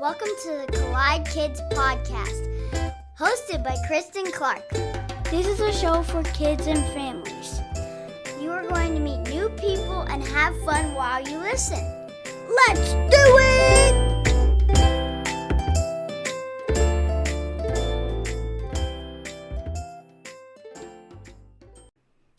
Welcome to the Collide Kids podcast, hosted by Christen Clark. This is a show for kids and families. You are going to meet new people and have fun while you listen. Let's do it!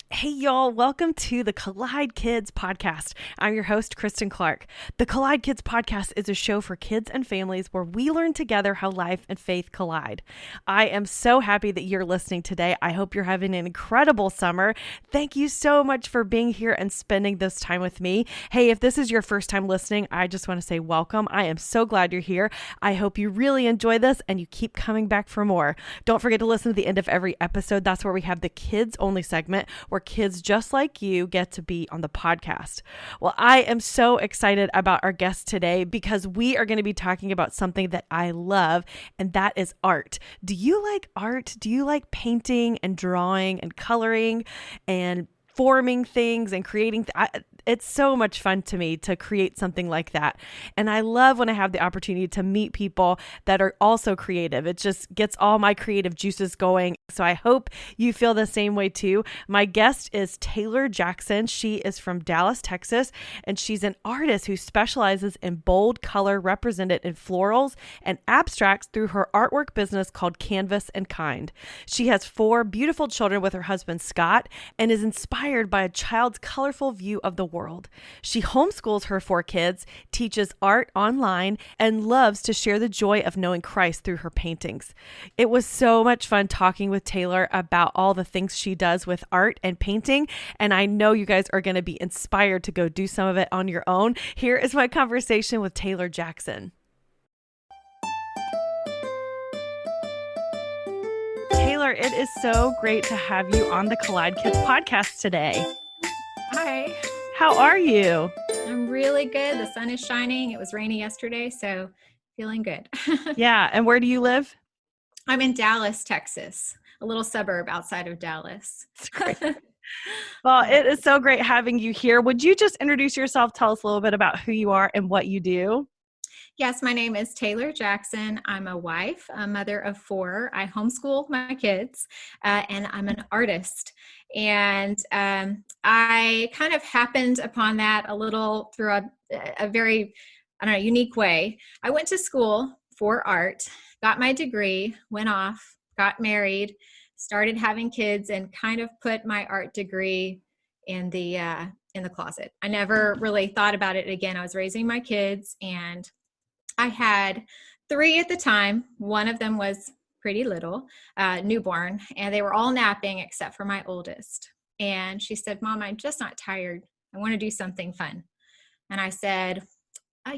Hey y'all, welcome to the Collide Kids podcast. I'm your host, Christen Clark. The Collide Kids podcast is a show for kids and families where we learn together how life and faith collide. I am so happy that you're listening today. I hope you're having an incredible summer. Thank you so much for being here and spending this time with me. Hey, if this is your first time listening, I just want to say welcome. I am so glad you're here. I hope you really enjoy this and you keep coming back for more. Don't forget to listen to the end of every episode. That's where we have the kids only segment where kids just like you get to be on the podcast. Well, I am so excited about our guest today because we are going to be talking about something that I love, and that is art. Do you like art? Do you like painting and drawing and coloring and forming things and creating? It's so much fun to me to create something like that. And I love when I have the opportunity to meet people that are also creative. It just gets all my creative juices going. So I hope you feel the same way too. My guest is Taylor Jackson. She is from Dallas, Texas, and she's an artist who specializes in bold color represented in florals and abstracts through her artwork business called Canvas and Kind. She has 4 beautiful children with her husband, Scott, and is inspired by a child's colorful view of the world. She homeschools her 4 kids, teaches art online, and loves to share the joy of knowing Christ through her paintings. It was so much fun talking with Taylor about all the things she does with art and painting, and I know you guys are going to be inspired to go do some of it on your own. Here is my conversation with Taylor Jackson. Taylor, it is so great to have you on the Collide Kids podcast today. Hi. How are you? I'm really good. The sun is shining. It was rainy yesterday, so feeling good. Yeah. And where do you live? I'm in Dallas, Texas, a little suburb outside of Dallas. Great. Well, it is so great having you here. Would you just introduce yourself? Tell us a little bit about who you are and what you do. Yes, my name is Taylor Jackson. I'm a wife, a mother of 4. I homeschool my kids, and I'm an artist. And I kind of happened upon that a little through a very, unique way. I went to school for art, got my degree, went off, got married, started having kids, and kind of put my art degree in the closet. I never really thought about it again. I was raising my kids, and I had 3 at the time. One of them was pretty little, newborn, and they were all napping except for my oldest. And she said, "Mom, I'm just not tired. I want to do something fun." And I said,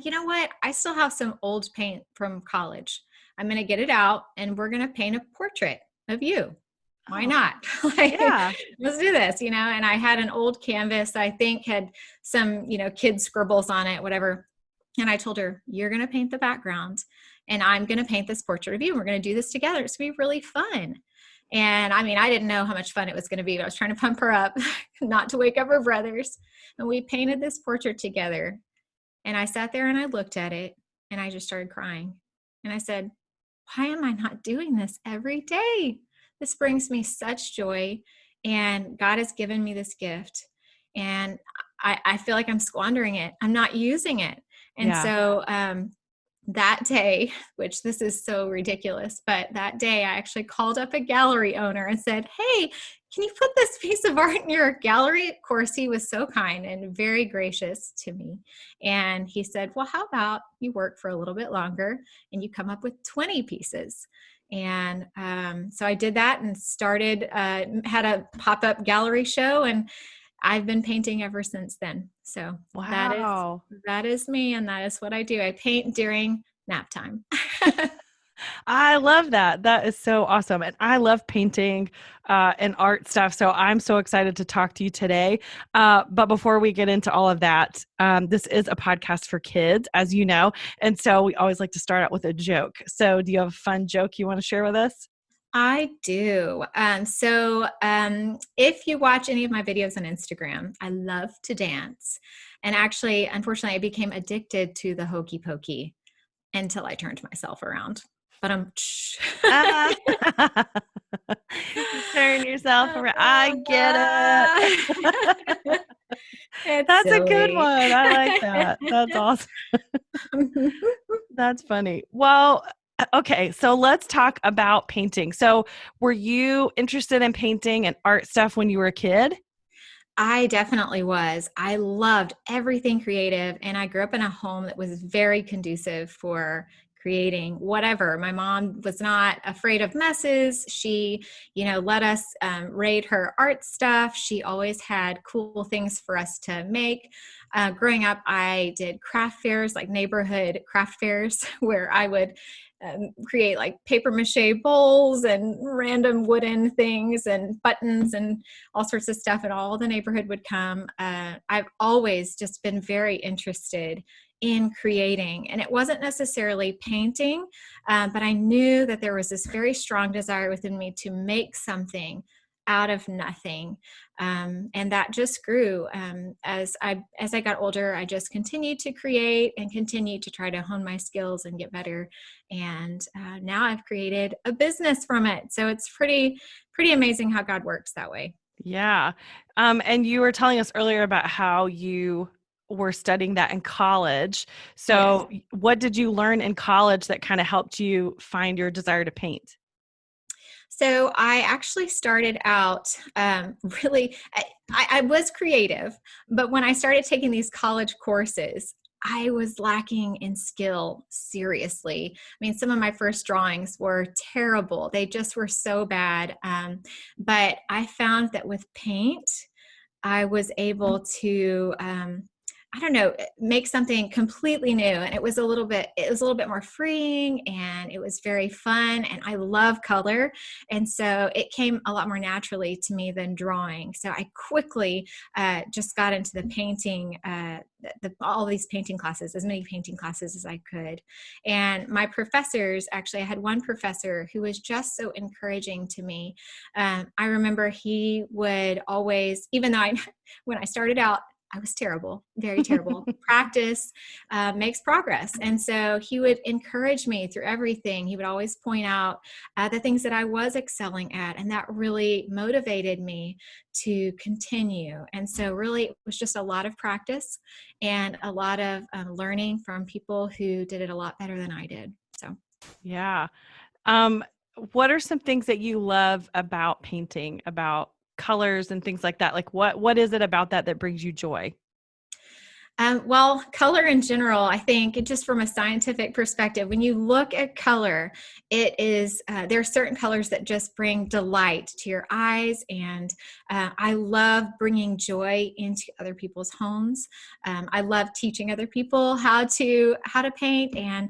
"You know what? I still have some old paint from college. I'm going to get it out, and we're going to paint a portrait of you. Why not? Yeah. Let's do this, And I had an old canvas, I think had some, kid scribbles on it, whatever. And I told her, "You're going to paint the background and I'm going to paint this portrait of you. And we're going to do this together. It's going to be really fun." And I didn't know how much fun it was going to be, but I was trying to pump her up, not to wake up her brothers. And we painted this portrait together. And I sat there and I looked at it and I just started crying. And I said, "Why am I not doing this every day? This brings me such joy. And God has given me this gift. And I feel like I'm squandering it. I'm not using it." And so that day, which this is so ridiculous, but that day I actually called up a gallery owner and said, "Hey, can you put this piece of art in your gallery?" Of course, he was so kind and very gracious to me. And he said, "Well, how about you work for a little bit longer and you come up with 20 pieces?" And so I did that and started, had a pop-up gallery show, and I've been painting ever since then. So Wow. that is me, and that is what I do. I paint during nap time. I love that. That is so awesome. And I love painting and art stuff. So I'm so excited to talk to you today. But before we get into all of that, this is a podcast for kids, as you know. And so we always like to start out with a joke. So do you have a fun joke you want to share with us? I do. If you watch any of my videos on Instagram, I love to dance. And actually, unfortunately, I became addicted to the hokey pokey. until I turned myself around. But I'm turn yourself around. I get it. It's That's a good silly. one. I like that. That's awesome. That's funny. Well, okay, so let's talk about painting. So, were you interested in painting and art stuff when you were a kid? I definitely was. I loved everything creative, and I grew up in a home that was very conducive for creating whatever. My mom was not afraid of messes. She, let us raid her art stuff. She always had cool things for us to make. Growing up, I did craft fairs, like neighborhood craft fairs, where I would create like paper mache bowls and random wooden things and buttons and all sorts of stuff, and all the neighborhood would come. I've always just been very interested in creating, and it wasn't necessarily painting, but I knew that there was this very strong desire within me to make something out of nothing, and that just grew. As I got older, I just continued to create and continued to try to hone my skills and get better, and now I've created a business from it. So it's pretty amazing how God works that way. Yeah. And you were telling us earlier about how you were studying that in college. So, Yes. what did you learn in college that kind of helped you find your desire to paint? So I actually started out really, I was creative, but when I started taking these college courses, I was lacking in skill, seriously. I mean, some of my first drawings were terrible. They just were so bad. But I found that with paint, I was able to, I don't know, make something completely new. And it was a little bit more freeing, and it was very fun. And I love color. And so it came a lot more naturally to me than drawing. So I quickly just got into the painting, all these painting classes, as many painting classes as I could. And my professors, actually, I had one professor who was just so encouraging to me. I remember he would always, even though when I started out, I was terrible, very terrible. Practice makes progress. And so he would encourage me through everything. He would always point out the things that I was excelling at. And that really motivated me to continue. And so really, it was just a lot of practice and a lot of learning from people who did it a lot better than I did. So, Yeah. Um, what are some things that you love about painting, about colors and things like that? Like what is it about that brings you joy? Well, color in general, I think, just from a scientific perspective, when you look at color, it is there are certain colors that just bring delight to your eyes, and I love bringing joy into other people's homes. I love teaching other people how to paint, and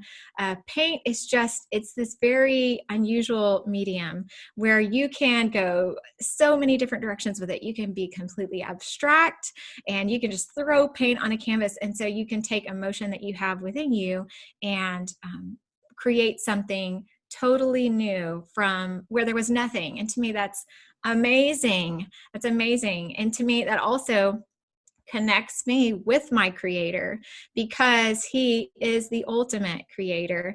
paint is it's this very unusual medium where you can go so many different directions with it. You can be completely abstract, and you can just throw paint on a canvas. And so you can take emotion that you have within you and create something totally new from where there was nothing. And to me, that's amazing. That's amazing. And to me, that also connects me with my creator, because he is the ultimate creator.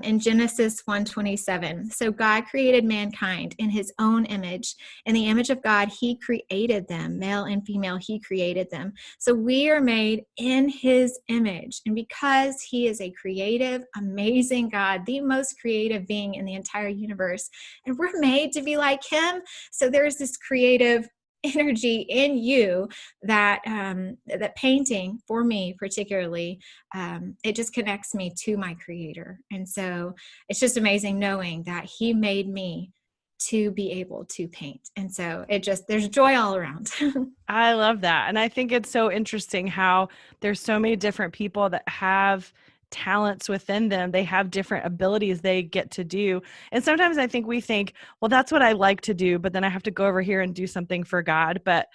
In Genesis 1:27, so God created mankind in his own image. In the image of God, he created them, male and female, he created them. So we are made in his image. And because he is a creative, amazing God, the most creative being in the entire universe, and we're made to be like him. So there's this creative energy in you that that painting, for me particularly, it just connects me to my creator. And so it's just amazing knowing that he made me to be able to paint. And so there's joy all around. I love that. And I think it's so interesting how there's so many different people that have talents within them. They have different abilities they get to do. And sometimes I think we think, well, that's what I like to do, but then I have to go over here and do something for God. But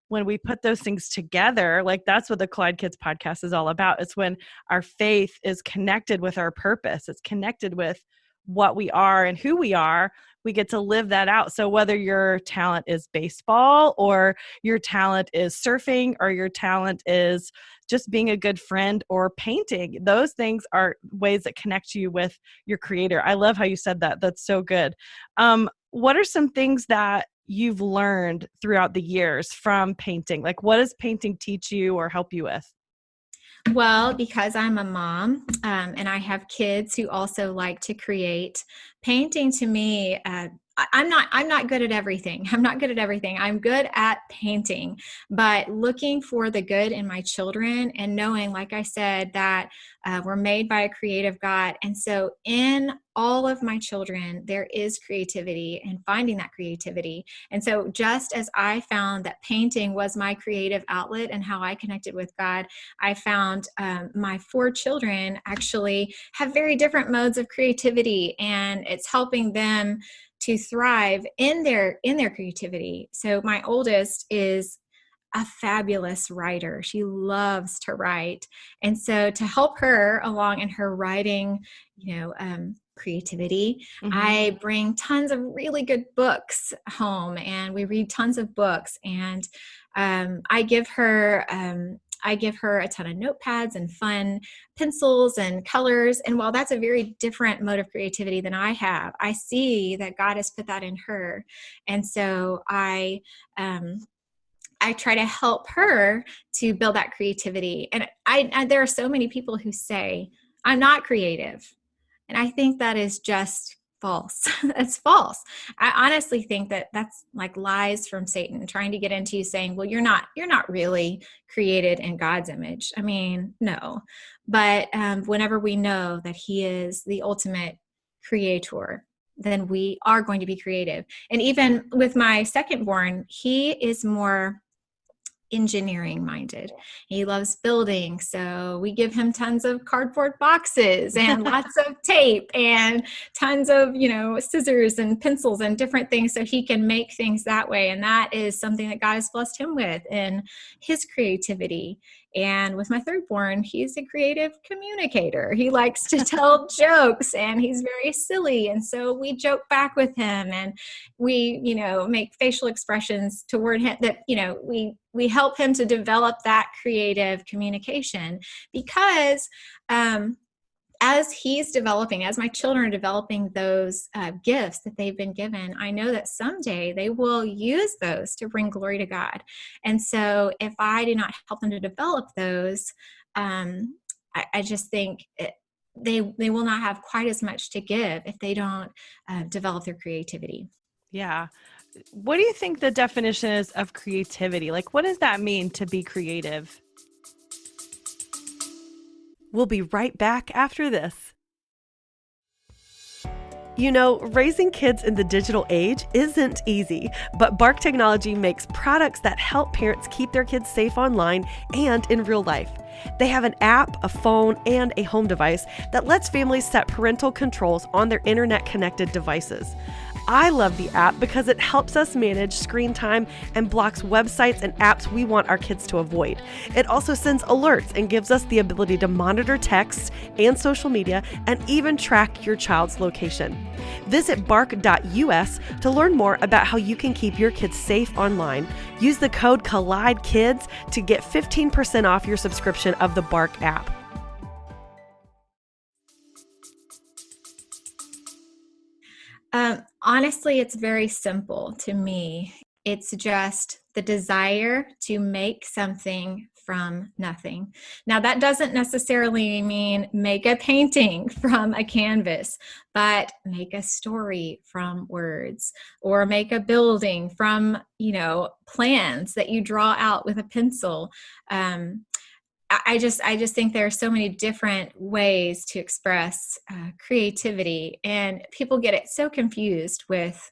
when we put those things together, like that's what the Collide Kids podcast is all about. It's when our faith is connected with our purpose. It's connected with what we are and who we are. we get to live that out. So whether your talent is baseball or your talent is surfing or your talent is just being a good friend or painting, those things are ways that connect you with your creator. I love how you said that. That's so good. What are some things that you've learned throughout the years from painting? Like, what does painting teach you or help you with? Well, because I'm a mom and I have kids who also like to create, painting to me, I'm not good at everything. I'm not good at everything. I'm good at painting, but looking for the good in my children and knowing, like I said, that we're made by a creative God. And so in all of my children, there is creativity and finding that creativity. And so just as I found that painting was my creative outlet and how I connected with God, I found my 4 children actually have very different modes of creativity, and it's helping them to thrive in their creativity. So my oldest is a fabulous writer. She loves to write. And so to help her along in her writing, creativity, I bring tons of really good books home and we read tons of books. And I give her a ton of notepads and fun pencils and colors. And while that's a very different mode of creativity than I have, I see that God has put that in her. And so I try to help her to build that creativity. And there are so many people who say, I'm not creative. And I think that is just false. That's false. I honestly think that that's like lies from Satan trying to get into you saying, well, you're not really created in God's image. I mean, no. But whenever we know that he is the ultimate creator, then we are going to be creative. And even with my second born, he is more engineering minded. He loves building. So we give him tons of cardboard boxes and lots of tape and tons of, scissors and pencils and different things so he can make things that way. And that is something that God has blessed him with in his creativity. And with my third born, he's a creative communicator. He likes to tell jokes and he's very silly. And so we joke back with him and we, make facial expressions toward him that, we help him to develop that creative communication because as he's developing, as my children are developing those gifts that they've been given, I know that someday they will use those to bring glory to God. And so if I do not help them to develop those, I just think they will not have quite as much to give if they don't develop their creativity. Yeah. What do you think the definition is of creativity? Like, what does that mean to be creative? We'll be right back after this. Raising kids in the digital age isn't easy, but Bark Technology makes products that help parents keep their kids safe online and in real life. They have an app, a phone, and a home device that lets families set parental controls on their internet-connected devices. I love the app because it helps us manage screen time and blocks websites and apps we want our kids to avoid. It also sends alerts and gives us the ability to monitor texts and social media and even track your child's location. Visit bark.us to learn more about how you can keep your kids safe online. Use the code COLLIDEKIDS to get 15% off your subscription of the Bark app. Honestly, it's very simple to me. It's just the desire to make something from nothing. Now, that doesn't necessarily mean make a painting from a canvas, but make a story from words or make a building from, plans that you draw out with a pencil. I just think there are so many different ways to express creativity, and people get it so confused with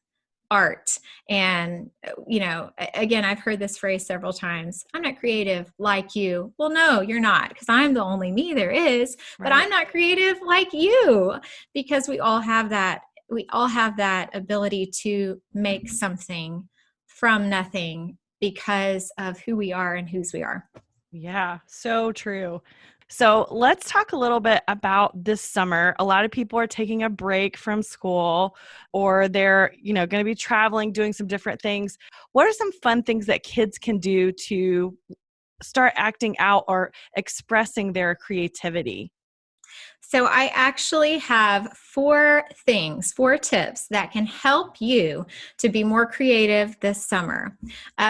art. And, again, I've heard this phrase several times. I'm not creative like you. Well, no, you're not, because I'm the only me there is, but I'm not creative like you, because we all have that ability to make something from nothing because of who we are and whose we are. Yeah, so true. So let's talk a little bit about this summer. A lot of people are taking a break from school, or they're, going to be traveling, doing some different things. What are some fun things that kids can do to start acting out or expressing their creativity? So I actually have 4 tips that can help you to be more creative this summer.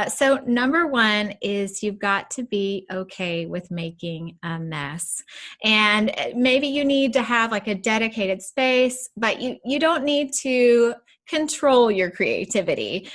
So number one is you've got to be okay with making a mess. And maybe you need to have like a dedicated space, but you don't need to control your creativity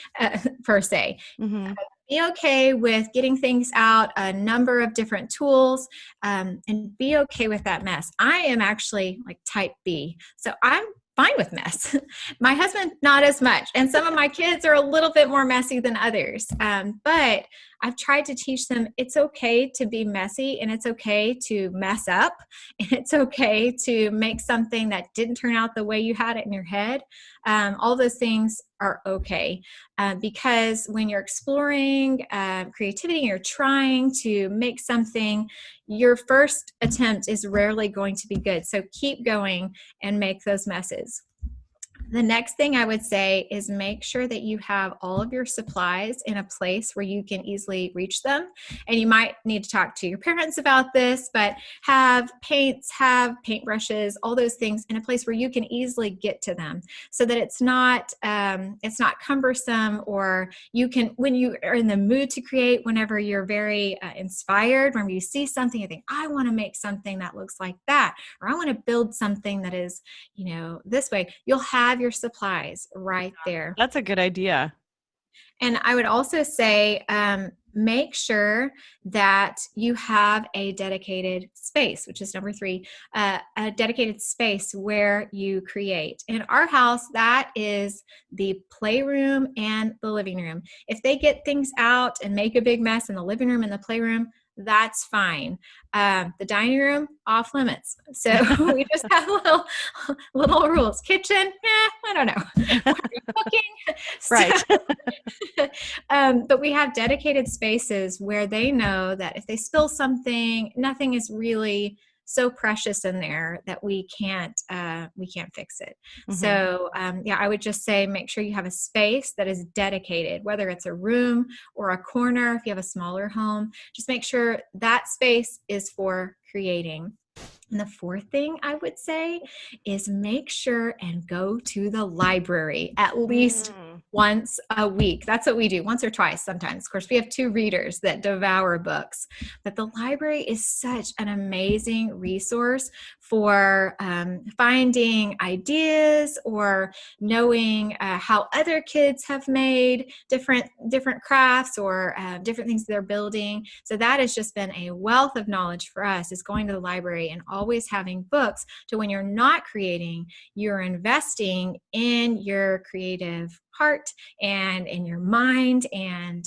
per se. Mm-hmm. Be okay with getting things out, a number of different tools, and be okay with that mess. I am actually like type B, so I'm fine with mess. My husband, not as much. And some of my kids are a little bit more messy than others. But I've tried to teach them it's okay to be messy, and it's okay to mess up, and it's okay to make something that didn't turn out the way you had it in your head. All those things are okay, because when you're exploring creativity, you're trying to make something, your first attempt is rarely going to be good. So keep going and make those messes. The next thing I would say is make sure that you have all of your supplies in a place where you can easily reach them. And you might need to talk to your parents about this, but have paints, have paintbrushes, all those things in a place where you can easily get to them, so that it's not cumbersome, or you can, when you are in the mood to create, whenever you're very inspired, whenever you see something, you think, I want to make something that looks like that, or I want to build something that is, this way, you'll have your supplies right there. That's a good idea. And I would also say, make sure that you have a dedicated space, which is number 3, a dedicated space where you create. In our house, that is the playroom and the living room. If they get things out and make a big mess in the living room and the playroom, that's fine. The dining room, off limits. So we just have little rules. Kitchen, I don't know. Cooking, right? But we have dedicated spaces where they know that if they spill something, nothing is really so precious in there that we can't fix it. Mm-hmm. So I would just say make sure you have a space that is dedicated, whether it's a room or a corner. If you have a smaller home, just make sure that space is for creating. And the 4th thing I would say is make sure and go to the library at least once a week. That's what we do, once or twice sometimes. Of course, we have 2 readers that devour books, but the library is such an amazing resource for finding ideas or knowing how other kids have made different crafts or different things they're building. So that has just been a wealth of knowledge for us, is going to the library and always having books, to when you're not creating, you're investing in your creative heart and in your mind. And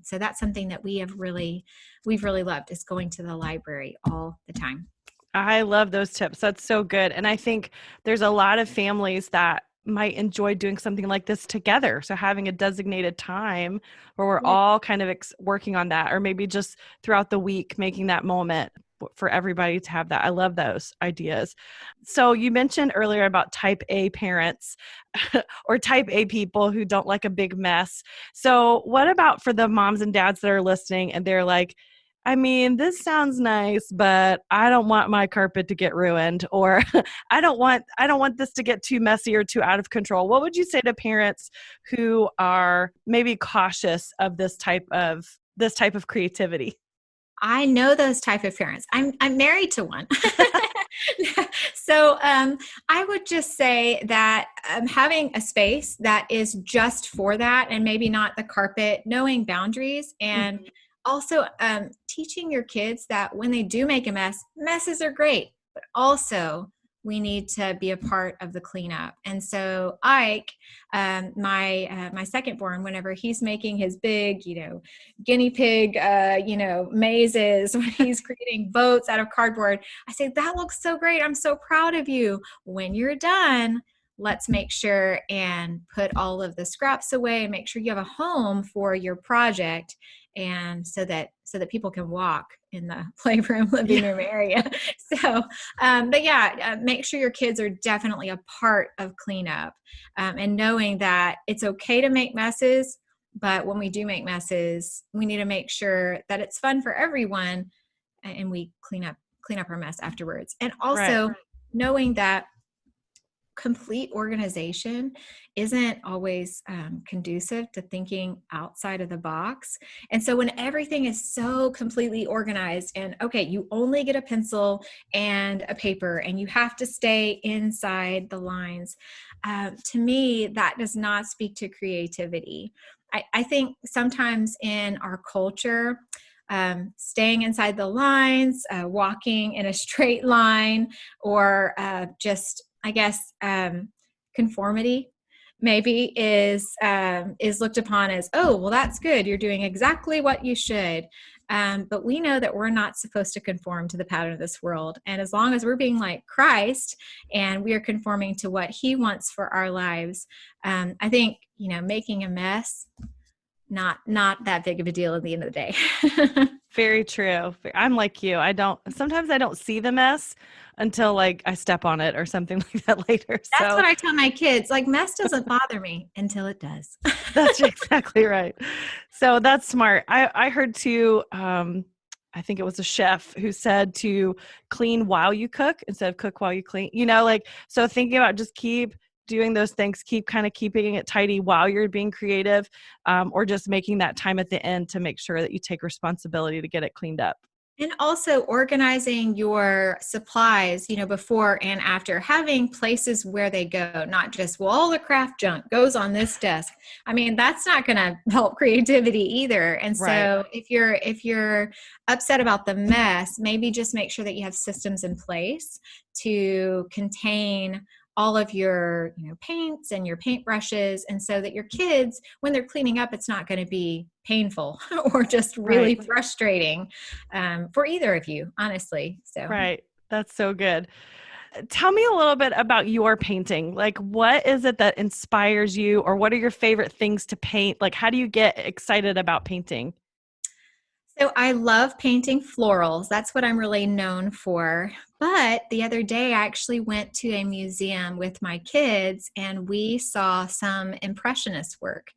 so that's something that we've really loved, is going to the library all the time. I love those tips. That's so good. And I think there's a lot of families that might enjoy doing something like this together. So having a designated time where we're all kind of working on that, or maybe just throughout the week, making that moment for everybody to have that. I love those ideas. So you mentioned earlier about type A parents or type A people who don't like a big mess. So what about for the moms and dads that are listening and they're like, I mean, this sounds nice, but I don't want my carpet to get ruined, or I don't want this to get too messy or too out of control. What would you say to parents who are maybe cautious of this type of creativity? I know those type of parents. I'm married to one. So I would just say that having a space that is just for that, and maybe not the carpet, knowing boundaries, and also teaching your kids that when they do make a mess, messes are great, but also we need to be a part of the cleanup. And so Ike, my second born, whenever he's making his big, guinea pig, mazes, when he's creating boats out of cardboard, I say, that looks so great. I'm so proud of you. When you're done, let's make sure and put all of the scraps away and make sure you have a home for your project, and so that people can walk in the playroom, living room area. So, but yeah, make sure your kids are definitely a part of cleanup, and knowing that it's okay to make messes, but when we do make messes, we need to make sure that it's fun for everyone, and we clean up our mess afterwards. And also knowing that complete organization isn't always conducive to thinking outside of the box. And so when everything is so completely organized and, okay, you only get a pencil and a paper and you have to stay inside the lines, to me, that does not speak to creativity. I think sometimes in our culture, staying inside the lines, walking in a straight line, or just, I guess, conformity maybe is looked upon as, oh, well, that's good. You're doing exactly what you should. But we know that we're not supposed to conform to the pattern of this world. And as long as we're being like Christ and we are conforming to what he wants for our lives, I think, making a mess, not that big of a deal at the end of the day. Very true. I'm like you. Sometimes I don't see the mess until like I step on it or something like that later. That's what I tell my kids. Like, mess doesn't bother me until it does. That's exactly right. So that's smart. I heard too, I think it was a chef who said to clean while you cook instead of cook while you clean, so thinking about just keep doing those things, keeping it tidy while you're being creative, or just making that time at the end to make sure that you take responsibility to get it cleaned up. And also organizing your supplies, before and after, having places where they go, not just, well, all the craft junk goes on this desk. I mean, that's not going to help creativity either. And so if you're upset about the mess, maybe just make sure that you have systems in place to contain all of your paints and your paintbrushes, and so that your kids, when they're cleaning up, it's not going to be painful or just really frustrating for either of you, honestly. So that's so good. Tell me a little bit about your painting. Like, what is it that inspires you, or what are your favorite things to paint? Like, how do you get excited about painting? So I love painting florals. That's what I'm really known for. But the other day, I actually went to a museum with my kids and we saw some Impressionist work.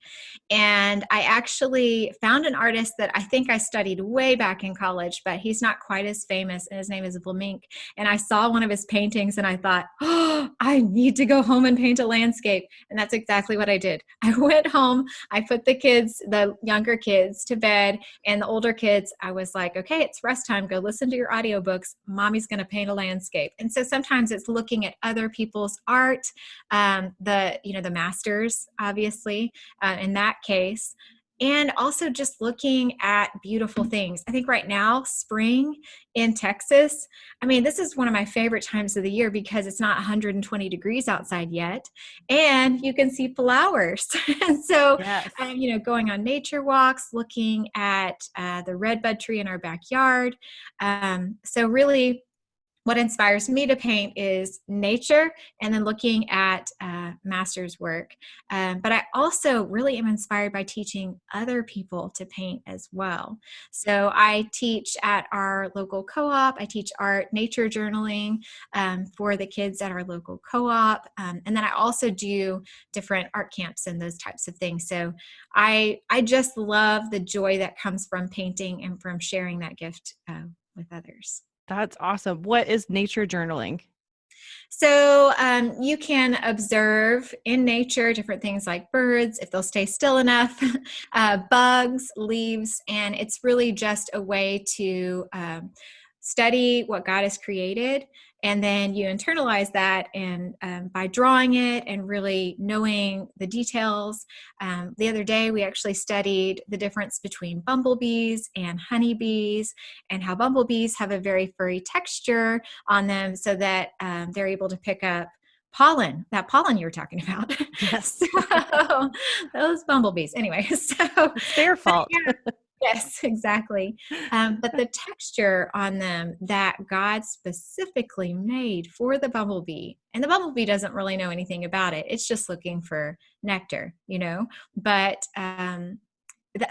And I actually found an artist that I think I studied way back in college, but he's not quite as famous, and his name is Vlaminck. And I saw one of his paintings and I thought, oh, I need to go home and paint a landscape. And that's exactly what I did. I went home, I put the younger kids to bed, and the older kids, I was like, okay, it's rest time. Go listen to your audiobooks. Mommy's going to paint a landscape. And so sometimes it's looking at other people's art, the masters, obviously, in that case, and also just looking at beautiful things. I think right now, spring in Texas, I mean, this is one of my favorite times of the year because it's not 120 degrees outside yet, and you can see flowers. And so, going on nature walks, looking at the redbud tree in our backyard. So really, what inspires me to paint is nature, and then looking at master's work. But I also really am inspired by teaching other people to paint as well. So I teach at our local co-op. I teach art, nature journaling for the kids at our local co-op. And then I also do different art camps and those types of things. So I just love the joy that comes from painting and from sharing that gift with others. That's awesome. What is nature journaling? So you can observe in nature different things like birds, if they'll stay still enough, bugs, leaves, and it's really just a way to study what God has created. And then you internalize that, and by drawing it and really knowing the details. The other day, we actually studied the difference between bumblebees and honeybees, and how bumblebees have a very furry texture on them so that they're able to pick up pollen, that pollen you were talking about. Yes. So, those bumblebees. Anyway, so it's their fault. Yes, exactly. But the texture on them that God specifically made for the bumblebee, and the bumblebee doesn't really know anything about it. It's just looking for nectar, but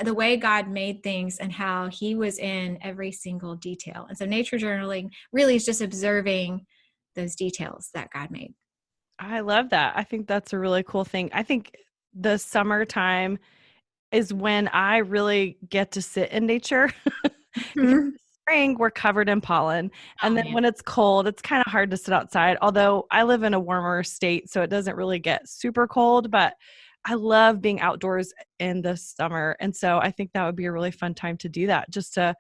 the way God made things and how he was in every single detail. And so nature journaling really is just observing those details that God made. I love that. I think that's a really cool thing. I think the summertime is when I really get to sit in nature because Mhm. in the spring we're covered in pollen. Oh And then man. when it's cold, it's kind of hard to sit outside. Although I live in a warmer state, so it doesn't really get super cold, but I love being outdoors in the summer. And so I think that would be a really fun time to do that, just to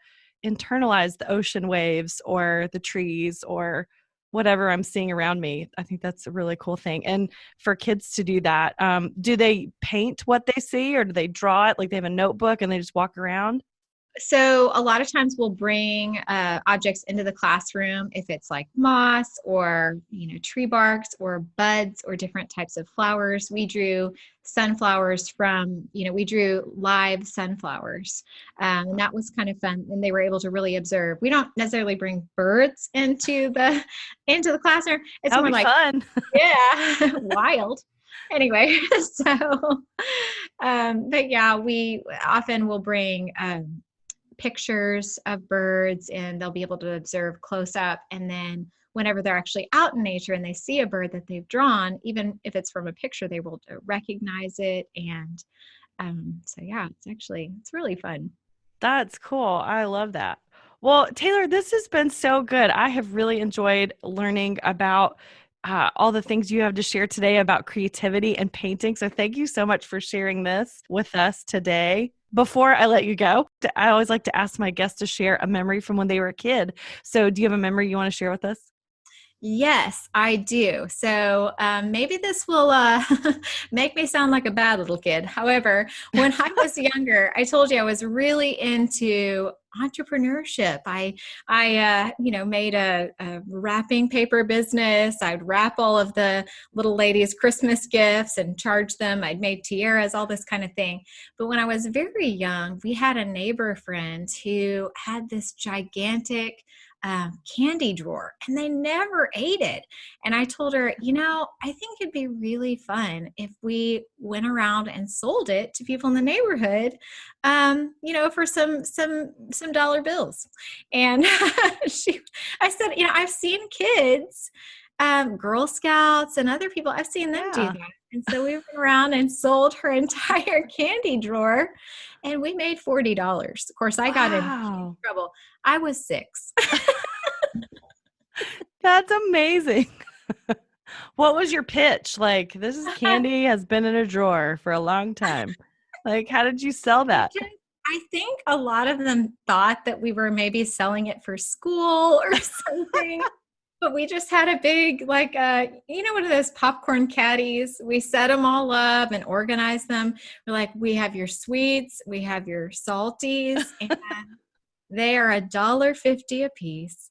internalize the ocean waves or the trees or whatever I'm seeing around me. I think that's a really cool thing. And for kids to do that, do they paint what they see or do they draw it? Like they have a notebook and they just walk around? So a lot of times we'll bring objects into the classroom if it's like moss or tree barks or buds or different types of flowers. We drew sunflowers from we drew live sunflowers, and that was kind of fun. And they were able to really observe. We don't necessarily bring birds into the classroom. It's That'll more be like fun. wild. Anyway, so but yeah, we often will bring pictures of birds and they'll be able to observe close up. And then whenever they're actually out in nature and they see a bird that they've drawn, even if it's from a picture, they will recognize it. And so yeah, it's really fun. That's cool. I love that. Well, Taylor, this has been so good. I have really enjoyed learning about all the things you have to share today about creativity and painting. So thank you so much for sharing this with us today. Before I let you go, I always like to ask my guests to share a memory from when they were a kid. So do you have a memory you want to share with us? Yes, I do. So maybe this will make me sound like a bad little kid. However, when I was younger, I told you I was really into entrepreneurship. I made a wrapping paper business. I'd wrap all of the little ladies' Christmas gifts and charge them. I'd made tiaras, all this kind of thing. But when I was very young, we had a neighbor friend who had this gigantic candy drawer and they never ate it. And I told her, I think it'd be really fun if we went around and sold it to people in the neighborhood, for some dollar bills. And I said, I've seen kids, Girl Scouts and other people, I've seen them do Yeah. that. And so we went around and sold her entire candy drawer and we made $40. Of course, I got in Wow. trouble. I was 6. That's amazing. What was your pitch? Like, this is candy has been in a drawer for a long time. Like, how did you sell that? I think a lot of them thought that we were maybe selling it for school or something. But we just had a big, like, one of those popcorn caddies. We set them all up and organized them. We're like, we have your sweets, we have your salties, and they are $1.50 a piece.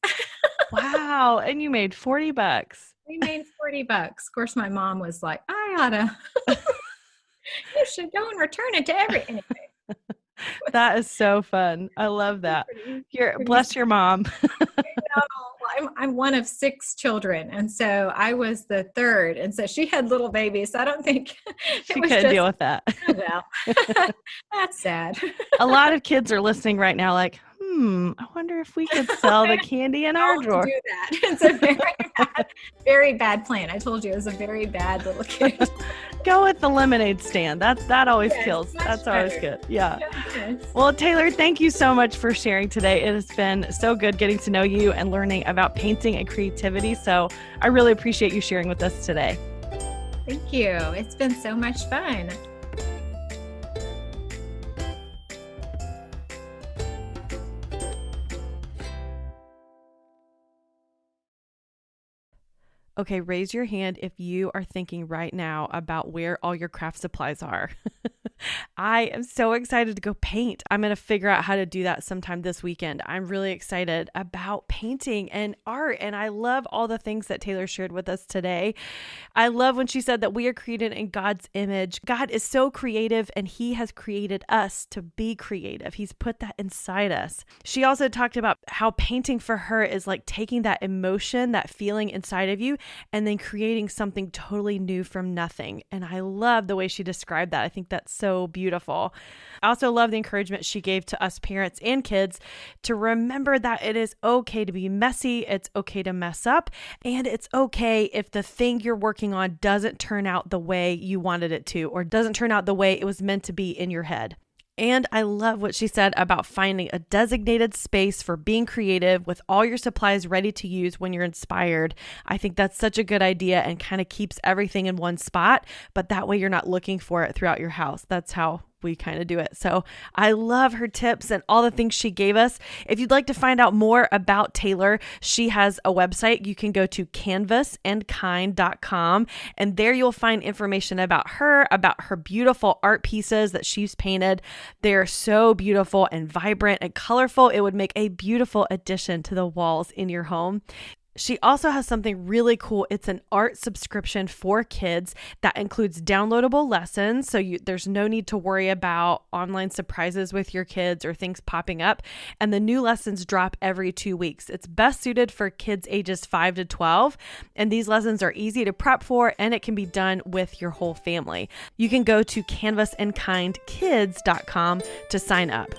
Wow. And you made $40. We made $40. Of course, my mom was like, I oughta, you should go and return it to anyway. That is so fun. I love that. Bless your mom. I'm one of 6 children, and so I was the third, and so she had little babies. So I don't think She couldn't deal with that. Oh, well, that's sad. A lot of kids are listening right now like, I wonder if we could sell the candy in our Don't drawer. do that. It's a very bad plan. I told you it was a very bad little kid. Go with the lemonade stand. That always kills. That's always better. good. Yeah. Yes. Well, Taylor, thank you so much for sharing today. It has been so good getting to know you and learning about painting and creativity. So I really appreciate you sharing with us today. Thank you. It's been so much fun. Okay, raise your hand if you are thinking right now about where all your craft supplies are. I am so excited to go paint. I'm going to figure out how to do that sometime this weekend. I'm really excited about painting and art, and I love all the things that Taylor shared with us today. I love when she said that we are created in God's image. God is so creative, and He has created us to be creative. He's put that inside us. She also talked about how painting for her is like taking that emotion, that feeling inside of you, and then creating something totally new from nothing. And I love the way she described that. I think that's so beautiful. I also love the encouragement she gave to us parents and kids to remember that it is okay to be messy, it's okay to mess up, and it's okay if the thing you're working on doesn't turn out the way you wanted it to, or doesn't turn out the way it was meant to be in your head. And I love what she said about finding a designated space for being creative with all your supplies ready to use when you're inspired. I think that's such a good idea and kind of keeps everything in one spot, but that way you're not looking for it throughout your house. That's how we kind of do it. So I love her tips and all the things she gave us. If you'd like to find out more about Taylor, she has a website. You can go to canvasandkind.com, and there you'll find information about her beautiful art pieces that she's painted. They're so beautiful and vibrant and colorful. It would make a beautiful addition to the walls in your home. She also has something really cool. It's an art subscription for kids that includes downloadable lessons. So there's no need to worry about online surprises with your kids or things popping up. And the new lessons drop every 2 weeks. It's best suited for kids ages 5 to 12. And these lessons are easy to prep for, and it can be done with your whole family. You can go to canvasandkindkids.com to sign up.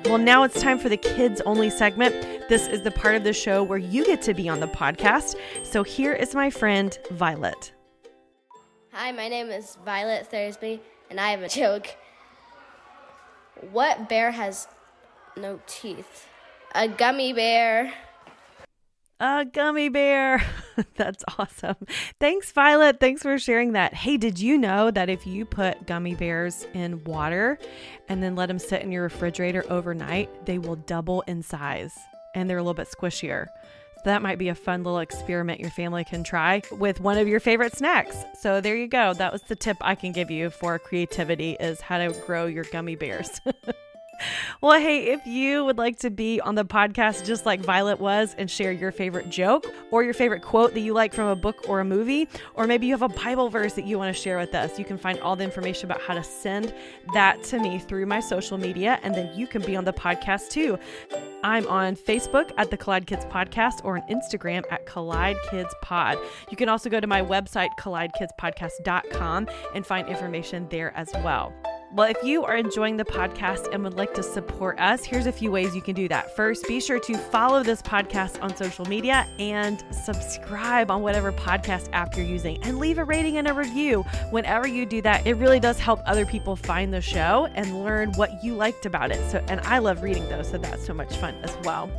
Well, now it's time for the kids only segment. This is the part of the show where you get to be on the podcast. So here is my friend, Violet. Hi, my name is Violet Thursby, and I have a joke. What bear has no teeth? A gummy bear. A gummy bear. That's awesome. Thanks, Violet. Thanks for sharing that. Hey, did you know that if you put gummy bears in water and then let them sit in your refrigerator overnight, they will double in size and they're a little bit squishier? So that might be a fun little experiment your family can try with one of your favorite snacks. So there you go. That was the tip I can give you for creativity, is how to grow your gummy bears. Well, hey, if you would like to be on the podcast just like Violet was and share your favorite joke or your favorite quote that you like from a book or a movie, or maybe you have a Bible verse that you want to share with us, you can find all the information about how to send that to me through my social media, and then you can be on the podcast too. I'm on Facebook at the Collide Kids Podcast or on Instagram at Collide Kids Pod. You can also go to my website, collidekidspodcast.com, and find information there as well. Well, if you are enjoying the podcast and would like to support us, here's a few ways you can do that. First, be sure to follow this podcast on social media and subscribe on whatever podcast app you're using, and leave a rating and a review. Whenever you do that, it really does help other people find the show and learn what you liked about it. And I love reading those, so that's so much fun as well.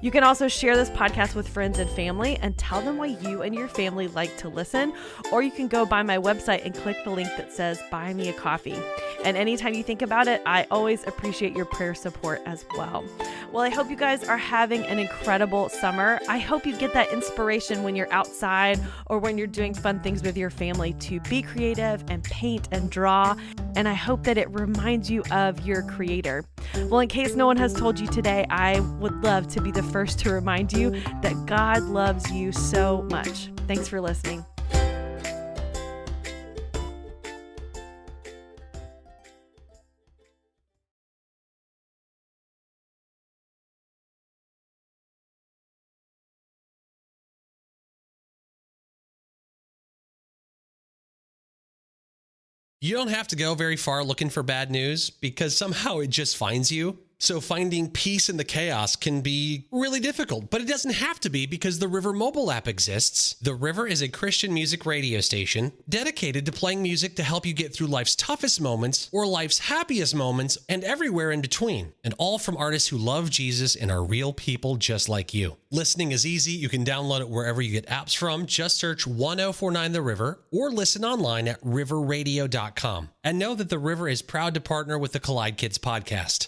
You can also share this podcast with friends and family and tell them why you and your family like to listen, or you can go by my website and click the link that says Buy Me a Coffee. And anytime you think about it, I always appreciate your prayer support as well. Well, I hope you guys are having an incredible summer. I hope you get that inspiration when you're outside or when you're doing fun things with your family to be creative and paint and draw. And I hope that it reminds you of your Creator. Well, in case no one has told you today, I would love to be the first to remind you that God loves you so much. Thanks for listening. You don't have to go very far looking for bad news, because somehow it just finds you. So finding peace in the chaos can be really difficult, but it doesn't have to be, because the River mobile app exists. The River is a Christian music radio station dedicated to playing music to help you get through life's toughest moments or life's happiest moments and everywhere in between, and all from artists who love Jesus and are real people just like you. Listening is easy. You can download it wherever you get apps from. Just search 1049 The River or listen online at riverradio.com. And know that The River is proud to partner with the Collide Kids podcast.